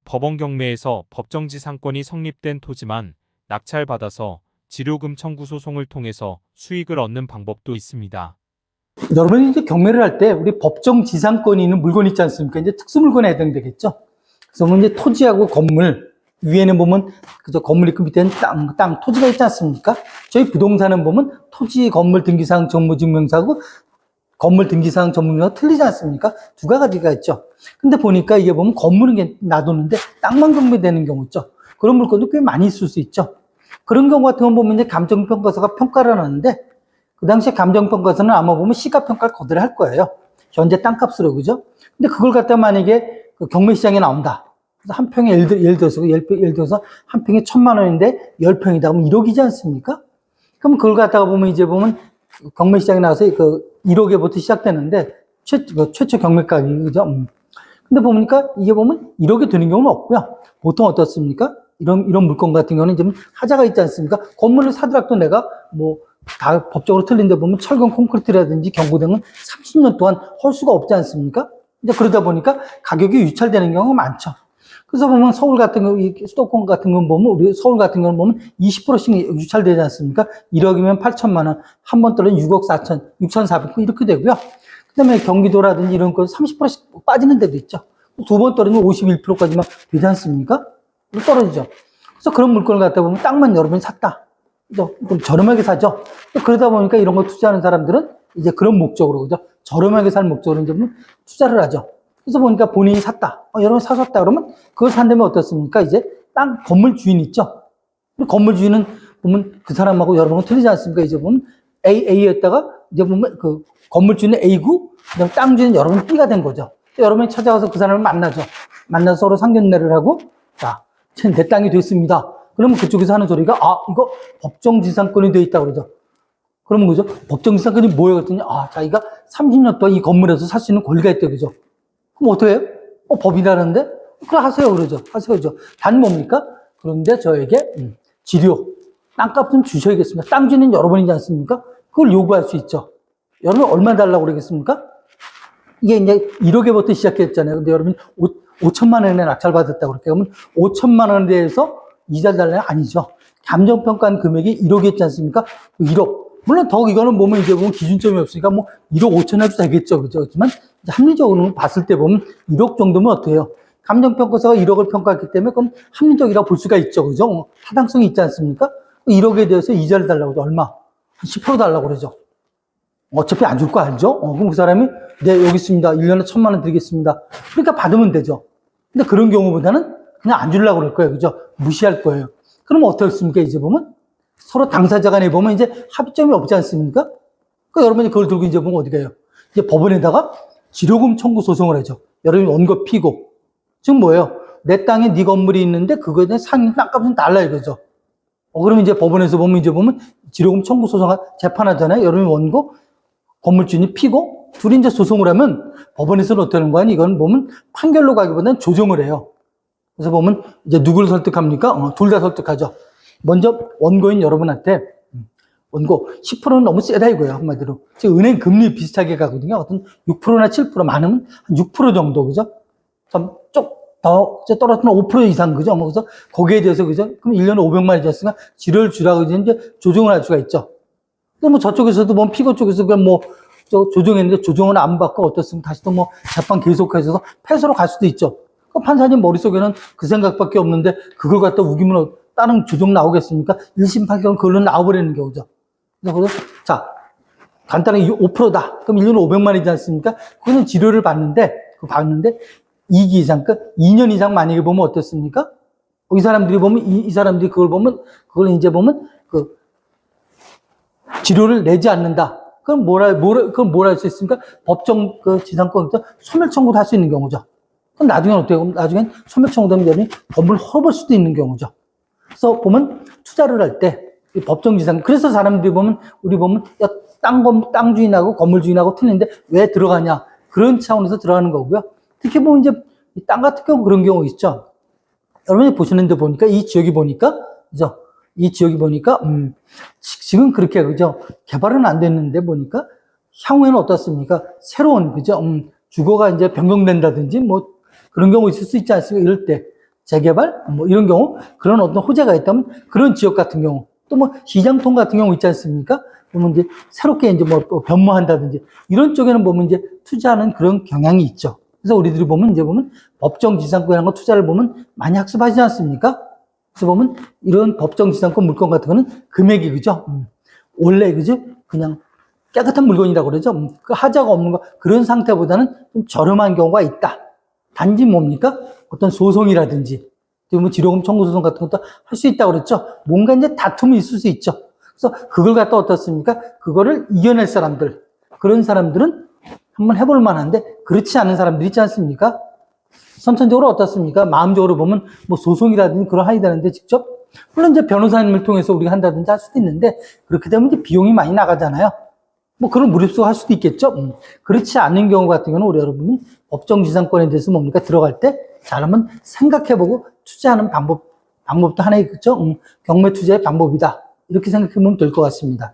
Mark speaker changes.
Speaker 1: 법원 경매에서 법정지상권이 성립된 토지만 낙찰받아서 지료금 청구 소송을 통해서 수익을 얻는 방법도 있습니다.
Speaker 2: 여러분이 이제 경매를 할 때 우리 법정 지상권이 있는 물건 있지 않습니까? 이제 특수물건에 해당되겠죠. 그래서 보면 이제 토지하고 건물, 위에는 보면 그저 건물 있고 밑에는 땅, 토지가 있지 않습니까? 저희 부동산은 보면 토지, 건물 등기사항 정보증명서하고 건물 등기사항 전문가가 틀리지 않습니까? 두 가지가 있죠. 근데 보니까 이게 보면 건물은 놔두는데 땅만 경매되는 경우 있죠. 그런 물건도 꽤 많이 있을 수 있죠. 그런 경우 같은 건 보면 이제 감정평가서가 평가를 하는데 그 당시에 감정평가서는 아마 보면 시가평가를 거들어 할 거예요. 현재 땅값으로, 그죠? 근데 그걸 갖다 만약에 그 경매시장에 나온다. 그래서 한 평에 예를 들어서 한 평에 1,000만 원인데 10평이다. 그럼 1억이지 않습니까? 그럼 그걸 갖다가 보면 이제 보면 경매시장에 나와서 그 1억에부터 시작되는데 최초 경매가격이, 그죠? 근데 보니까 이게 보면 1억에 되는 경우는 없고요. 보통 어떻습니까? 이런 물건 같은 경우는 이제 하자가 있지 않습니까? 건물을 사더라도 내가 뭐 다 법적으로 틀린데 보면 철근 콘크리트라든지 경고등은 30년 동안 헐 수가 없지 않습니까? 이제 그러다 보니까 가격이 유찰되는 경우가 많죠. 그래서 보면 서울 같은 거, 수도권 같은 건 보면, 우리 서울 같은 건 보면 20%씩 유찰되지 않습니까? 1억이면 8천만 원, 한 번 떨어지면 6억 4천, 6,400원 이렇게 되고요. 그 다음에 경기도라든지 이런 거 30%씩 빠지는 데도 있죠. 두 번 떨어지면 51%까지만 되지 않습니까? 떨어지죠. 그래서 그런 물건을 갖다 보면 땅만 여러 번 샀다. 좀 저렴하게 사죠. 그러다 보니까 이런 거 투자하는 사람들은 이제 그런 목적으로, 그죠? 저렴하게 살 목적으로 이제 투자를 하죠. 그래서 보니까 본인이 샀다. 여러분 사셨다 그러면 그걸 산다면 어떻습니까? 이제 땅, 건물 주인 있죠? 건물 주인은 보면 그 사람하고 여러분은 틀리지 않습니까? 이제 보면 A였다가 이제 보면 그 건물 주인은 A고, 그다음 땅 주인은 여러분 B가 된 거죠. 여러분이 찾아가서 그 사람을 만나죠. 만나서 서로 상견례를 하고, 자, 내 땅이 됐습니다. 그러면 그쪽에서 하는 소리가, 이거 법정지상권이 돼 있다 그러죠. 그러면 그죠? 법정지상권이 뭐예요? 그랬더니, 자기가 30년 동안 이 건물에서 살 수 있는 권리가 있다 그죠? 그럼 어떻게 해요? 법이라는데? 그래, 하세요. 그러죠. 하세요. 그러죠. 단 뭡니까? 그런데 저에게, 지료, 땅값은 주셔야겠습니다. 땅 주인은 여러분이지 않습니까? 그걸 요구할 수 있죠. 여러분 얼마 달라고 그러겠습니까? 이게 이제 1억에부터 시작했잖아요. 근데 여러분 5천만 원에 낙찰받았다고 그럴게요. 그러면 5천만 원에 대해서 이자를 달라요? 아니죠. 감정평가한 금액이 1억이었지 않습니까? 1억. 물론 더 이거는 보면 이제 보면 기준점이 없으니까 뭐 1억 5천 해도 되겠죠. 그죠? 그렇지만 합리적으로 봤을 때 보면 1억 정도면 어때요? 감정평가서가 1억을 평가했기 때문에 그럼 합리적이라고 볼 수가 있죠. 그죠? 타당성이 있지 않습니까? 1억에 대해서 이자를 달라고 해도 얼마? 한 10% 달라고 그러죠. 어차피 안 줄 거 알죠? 그럼 그 사람이, 네, 여기 있습니다. 1년에 1,000만 원 드리겠습니다. 그러니까 받으면 되죠. 근데 그런 경우보다는 그냥 안 주려고 그럴 거예요. 그죠? 무시할 거예요. 그러면 어떻습니까? 이제 보면 서로 당사자 간에 보면 이제 합의점이 없지 않습니까? 그러니까 여러분이 그걸 들고 이제 보면 어디 가요? 이제 법원에다가 지료금 청구 소송을 하죠. 여러분이 원고 피고. 지금 뭐예요? 내 땅에 네 건물이 있는데 그거에 대한 상인 땅값은 달라 이거죠. 그러면 이제 법원에서 보면 이제 보면 지료금 청구 소송 재판하잖아요. 여러분이 원고, 건물주인이 피고, 둘이 이제 소송을 하면 법원에서는 어떠는 거야? 이건 보면 판결로 가기보다는 조정을 해요. 그래서 보면 이제 누굴 설득합니까? 둘 다 설득하죠. 먼저 원고인 여러분한테 원고 10%는 너무 세다 이거예요. 한마디로. 지금 은행 금리 비슷하게 가거든요. 어떤 6%나 7% 많으면 한 6% 정도, 그죠? 좀 더 떨어지면 5% 이상, 그죠? 그래서 거기에 대해서, 그죠? 그럼 1년에 500만 원이지 않습니까? 지료를 주라고 이제 조정을 할 수가 있죠. 또 뭐 저쪽에서도 뭐 피고 쪽에서 그냥 뭐 조정했는데 조정은 안 받고 어떻습니까? 다시 또 뭐 재판 계속해서 패소로 갈 수도 있죠. 그 판사님 머릿속에는 그 생각밖에 없는데 그걸 갖다 우기면 다른 조정 나오겠습니까? 1심 판결은 그걸로 나와버리는 경우죠. 그래서 자, 간단하게 5%다. 그럼 1년에 500만 원이지 않습니까? 그거는 지료를 받는데 2기 이상, 그러니까 2년 이상 만약에 보면 어떻습니까? 이 사람들이 보면, 이 사람들이 그걸 보면, 그걸 이제 보면, 지료를 내지 않는다. 그럼 그럼 뭘 할 수 있습니까? 법정, 지상권, 소멸 청구도 할 수 있는 경우죠. 그럼 나중엔 어때요? 나중엔 소멸 청구되면 여러분이 법을 헐어볼 수도 있는 경우죠. 그래서 보면, 투자를 할 때, 법정 지상, 그래서 사람들이 보면, 우리 보면, 야, 땅 주인하고 건물 주인하고 틀린데 왜 들어가냐? 그런 차원에서 들어가는 거고요. 특히 보면 이제 땅 같은 경우 그런 경우 있죠. 여러분이 보시는데 보니까 이 지역이 보니까 그죠? 이 지역이 보니까 지금 그렇게 그죠? 개발은 안 됐는데 보니까 향후에는 어떻습니까? 새로운 그죠? 주거가 이제 변경된다든지 뭐 그런 경우 있을 수 있지 않습니까? 이럴 때 재개발, 뭐 이런 경우, 그런 어떤 호재가 있다면 그런 지역 같은 경우, 또 뭐 시장통 같은 경우 있지 않습니까? 보면 이제 새롭게 이제 뭐 변모한다든지 이런 쪽에는 보면 이제 투자하는 그런 경향이 있죠. 그래서 우리들이 보면 이제 보면 법정지상권이라는 거 투자를 보면 많이 학습하지 않습니까? 그래서 보면 이런 법정지상권 물건 같은 거는 금액이 그죠? 원래 그죠? 그냥 깨끗한 물건이라고 그러죠. 그 하자가 없는 거 그런 상태보다는 좀 저렴한 경우가 있다. 단지 뭡니까? 어떤 소송이라든지 뭐 지료금 청구 소송 같은 것도 할 수 있다고 그랬죠. 뭔가 이제 다툼이 있을 수 있죠. 그래서 그걸 갖다 어떻습니까? 그거를 이겨낼 사람들, 그런 사람들은 한번 해볼 만한데 그렇지 않은 사람들 있지 않습니까? 선천적으로 어떻습니까? 마음적으로 보면 뭐 소송이라든지 그런 하야 되는데 직접 물론 이제 변호사님을 통해서 우리가 한다든지 할 수도 있는데 그렇게 되면 이제 비용이 많이 나가잖아요. 뭐 그런 무립쓰고 할 수도 있겠죠. 그렇지 않은 경우 같은 경우는 우리 여러분은 법정지상권에 대해서 뭡니까? 들어갈 때 잘 한번 생각해보고 투자하는 방법도 하나 있겠죠. 경매 투자의 방법이다. 이렇게 생각해보면 될 것 같습니다.